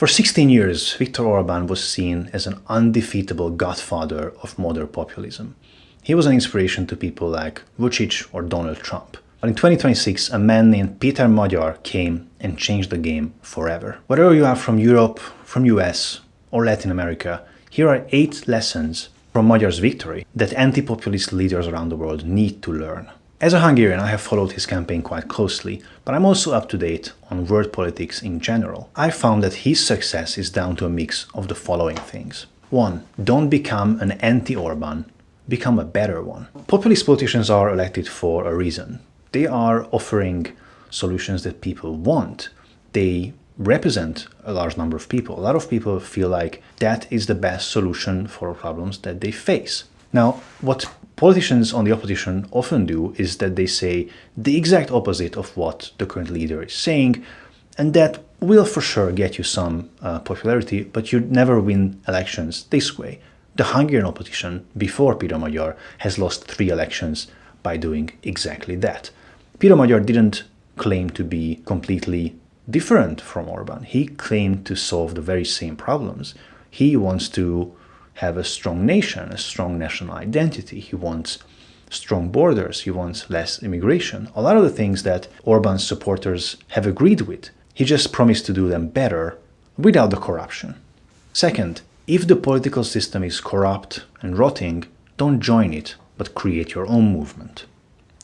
For 16 years, Viktor Orban was seen as an undefeatable godfather of modern populism. He was an inspiration to people like Vučić or Donald Trump. But in 2026, a man named Peter Magyar came and changed the game forever. Whether you are from Europe, from US, or Latin America, here are 8 lessons from Magyar's victory that anti-populist leaders around the world need to learn. As a Hungarian, I have followed his campaign quite closely, but I'm also up to date on world politics in general. I found that his success is down to a mix of the following things. 1. Don't become an anti-Orban, become a better one. Populist politicians are elected for a reason. They are offering solutions that people want. They represent a large number of people. A lot of people feel like that is the best solution for problems that they face. Now, what politicians on the opposition often do is that they say the exact opposite of what the current leader is saying, and that will for sure get you some popularity, but you'd never win elections this way. The Hungarian opposition, before Peter Magyar, has lost 3 elections by doing exactly that. Peter Magyar didn't claim to be completely different from Orban. He claimed to solve the very same problems. He wants to have a strong nation, a strong national identity. He wants strong borders. He wants less immigration. A lot of the things that Orban's supporters have agreed with. He just promised to do them better without the corruption. Second, if the political system is corrupt and rotting, don't join it, but create your own movement.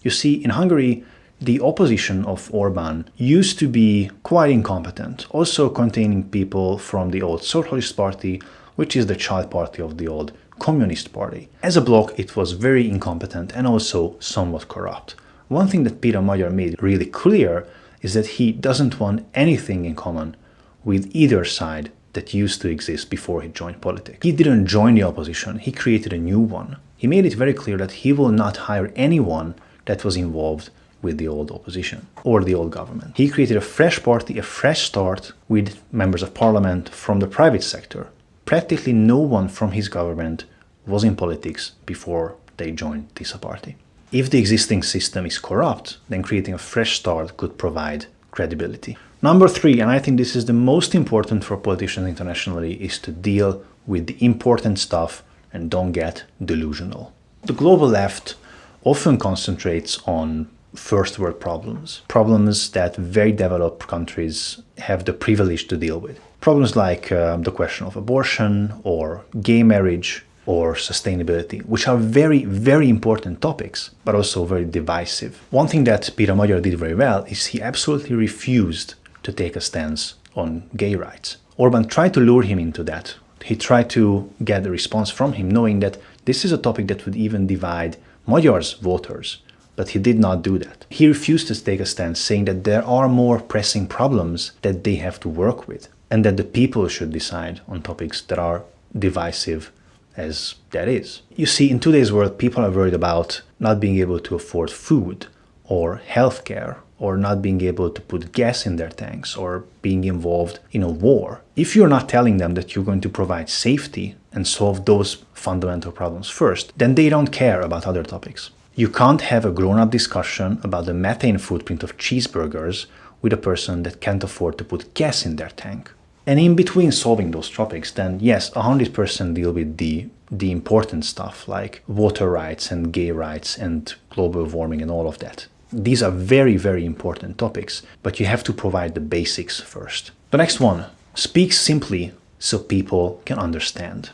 You see, in Hungary, the opposition of Orban used to be quite incompetent, also containing people from the old Socialist Party, which is the child party of the old Communist Party. As a bloc, it was very incompetent and also somewhat corrupt. One thing that Peter Magyar made really clear is that he doesn't want anything in common with either side that used to exist before he joined politics. He didn't join the opposition, he created a new one. He made it very clear that he will not hire anyone that was involved with the old opposition or the old government. He created a fresh party, a fresh start with members of parliament from the private sector. Practically no one from his government was in politics before they joined this party. If the existing system is corrupt, then creating a fresh start could provide credibility. Number 3, and I think this is the most important for politicians internationally, is to deal with the important stuff and don't get delusional. The global left often concentrates on first world problems, problems that very developed countries have the privilege to deal with. Problems like the question of abortion or gay marriage or sustainability, which are very, very important topics, but also very divisive. One thing that Peter Magyar did very well is he absolutely refused to take a stance on gay rights. Orban tried to lure him into that. He tried to get a response from him, knowing that this is a topic that would even divide Magyar's voters. But he did not do that. He refused to take a stance, saying that there are more pressing problems that they have to work with, and that the people should decide on topics that are divisive as that is. You see, in today's world, people are worried about not being able to afford food or healthcare, or not being able to put gas in their tanks, or being involved in a war. If you're not telling them that you're going to provide safety and solve those fundamental problems first, then they don't care about other topics. You can't have a grown-up discussion about the methane footprint of cheeseburgers with a person that can't afford to put gas in their tank. And in between solving those topics, then yes, 100% deal with the important stuff like water rights and gay rights and global warming and all of that. These are very, very important topics, but you have to provide the basics first. The next one, speak simply so people can understand.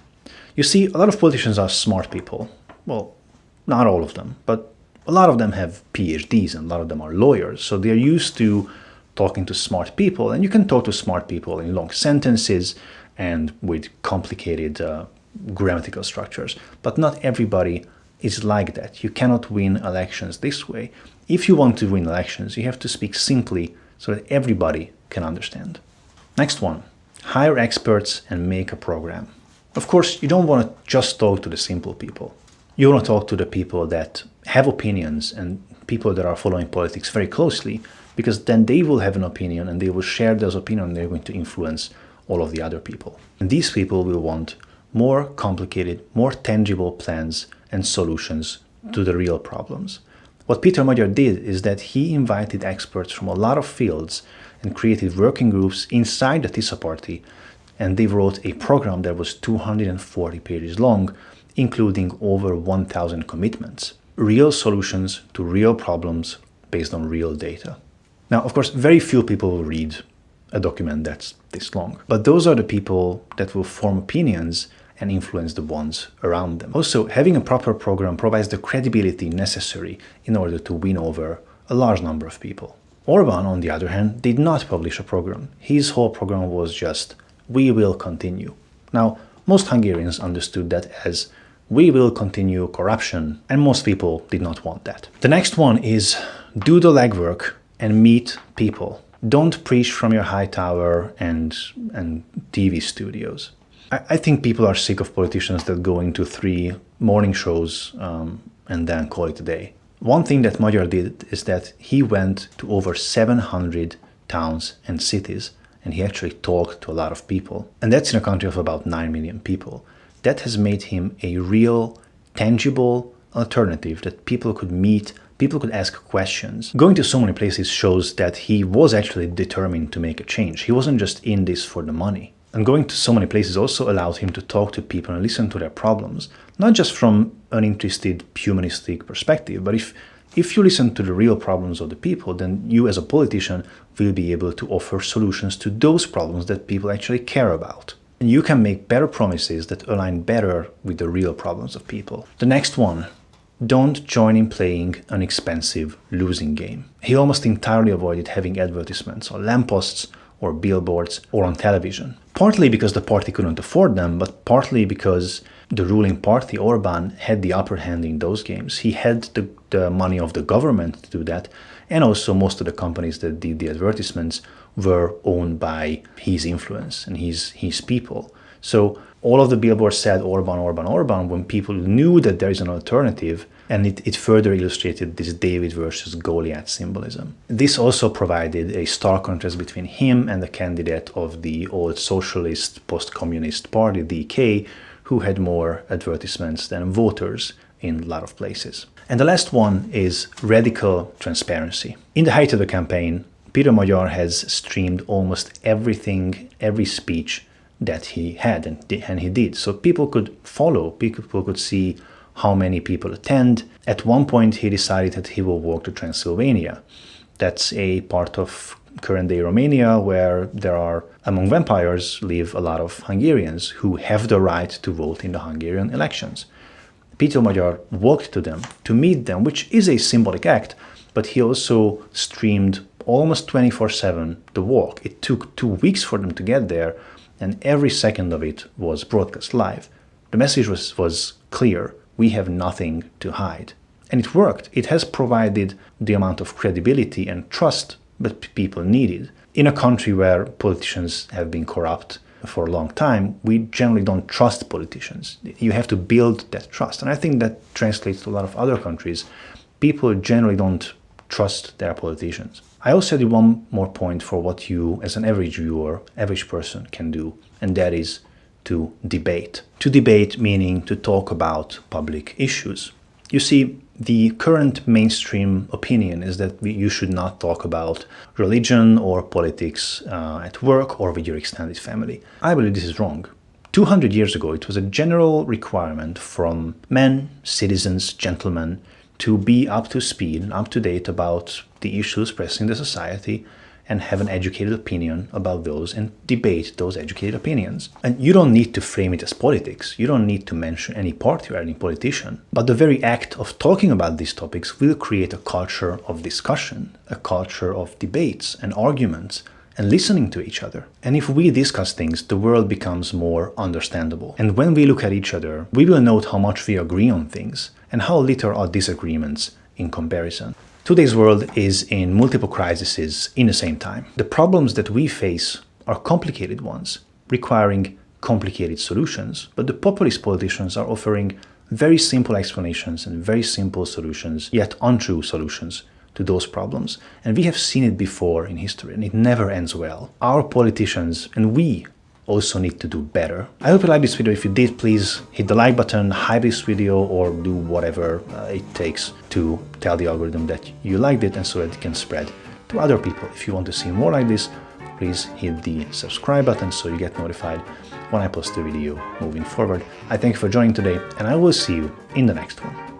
You see, a lot of politicians are smart people. Well, not all of them, but a lot of them have PhDs and a lot of them are lawyers. So they're used to talking to smart people, and you can talk to smart people in long sentences and with complicated grammatical structures. But not everybody is like that. You cannot win elections this way. If you want to win elections, you have to speak simply so that everybody can understand. Next one, hire experts and make a program. Of course, you don't want to just talk to the simple people. You want to talk to the people that have opinions and people that are following politics very closely, because then they will have an opinion and they will share those opinions and they're going to influence all of the other people. And these people will want more complicated, more tangible plans and solutions to the real problems. What Peter Magyar did is that he invited experts from a lot of fields and created working groups inside the TISA party and they wrote a program that was 240 pages long, including over 1,000 commitments. Real solutions to real problems based on real data. Now, of course, very few people will read a document that's this long, but those are the people that will form opinions and influence the ones around them. Also, having a proper program provides the credibility necessary in order to win over a large number of people. Orban, on the other hand, did not publish a program. His whole program was just, "We will continue." Now, most Hungarians understood that as, "We will continue corruption," and most people did not want that. The next one is, do the legwork and meet people. Don't preach from your high tower and TV studios. I think people are sick of politicians that go into 3 morning shows and then call it a day. One thing that Magyar did is that he went to over 700 towns and cities, and he actually talked to a lot of people. And that's in a country of about 9 million people. That has made him a real, tangible alternative that people could meet, people could ask questions. Going to so many places shows that he was actually determined to make a change. He wasn't just in this for the money. And going to so many places also allowed him to talk to people and listen to their problems, not just from an interested humanistic perspective, but if you listen to the real problems of the people, then you as a politician will be able to offer solutions to those problems that people actually care about. And you can make better promises that align better with the real problems of people. The next one, don't join in playing an expensive losing game. He almost entirely avoided having advertisements on lampposts or billboards or on television. Partly because the party couldn't afford them, but partly because the ruling party, Orban, had the upper hand in those games. He had the money of the government to do that, and also most of the companies that did the advertisements were owned by his influence and his people. So all of the billboards said Orban, Orban, Orban when people knew that there is an alternative, and it further illustrated this David versus Goliath symbolism. This also provided a stark contrast between him and the candidate of the old socialist post-communist party, DK, who had more advertisements than voters in a lot of places. And the last one is radical transparency. In the height of the campaign, Peter Magyar has streamed almost everything, every speech that he had and he did. So people could follow, people could see how many people attend. At one point, he decided that he will walk to Transylvania. That's a part of current-day Romania where there are, among vampires, live a lot of Hungarians who have the right to vote in the Hungarian elections. Peter Magyar walked to them, to meet them, which is a symbolic act, but he also streamed almost 24/7 the walk. It took 2 weeks for them to get there, and every second of it was broadcast live. The message was clear. We have nothing to hide. And it worked. It has provided the amount of credibility and trust that people needed. In a country where politicians have been corrupt for a long time, we generally don't trust politicians. You have to build that trust. And I think that translates to a lot of other countries. People generally don't trust their politicians. I also did one more point for what you, as an average viewer, average person, can do, and that is to debate. To debate meaning to talk about public issues. You see, the current mainstream opinion is that you should not talk about religion or politics at work or with your extended family. I believe this is wrong. 200 years ago, it was a general requirement from men, citizens, gentlemen, to be up to speed, up to date about the issues pressing the society and have an educated opinion about those and debate those educated opinions. And you don't need to frame it as politics. You don't need to mention any party or any politician. But the very act of talking about these topics will create a culture of discussion, a culture of debates and arguments and listening to each other. And if we discuss things, the world becomes more understandable. And when we look at each other, we will note how much we agree on things and how little are disagreements in comparison. Today's world is in multiple crises in the same time. The problems that we face are complicated ones, requiring complicated solutions, but the populist politicians are offering very simple explanations and very simple solutions, yet untrue solutions to those problems. And we have seen it before in history, and it never ends well. Our politicians and we also need to do better. I hope you liked this video. If you did, please hit the like button, hype this video, or do whatever it takes to tell the algorithm that you liked it and so that it can spread to other people. If you want to see more like this, please hit the subscribe button so you get notified when I post a video moving forward. I thank you for joining today, and I will see you in the next one.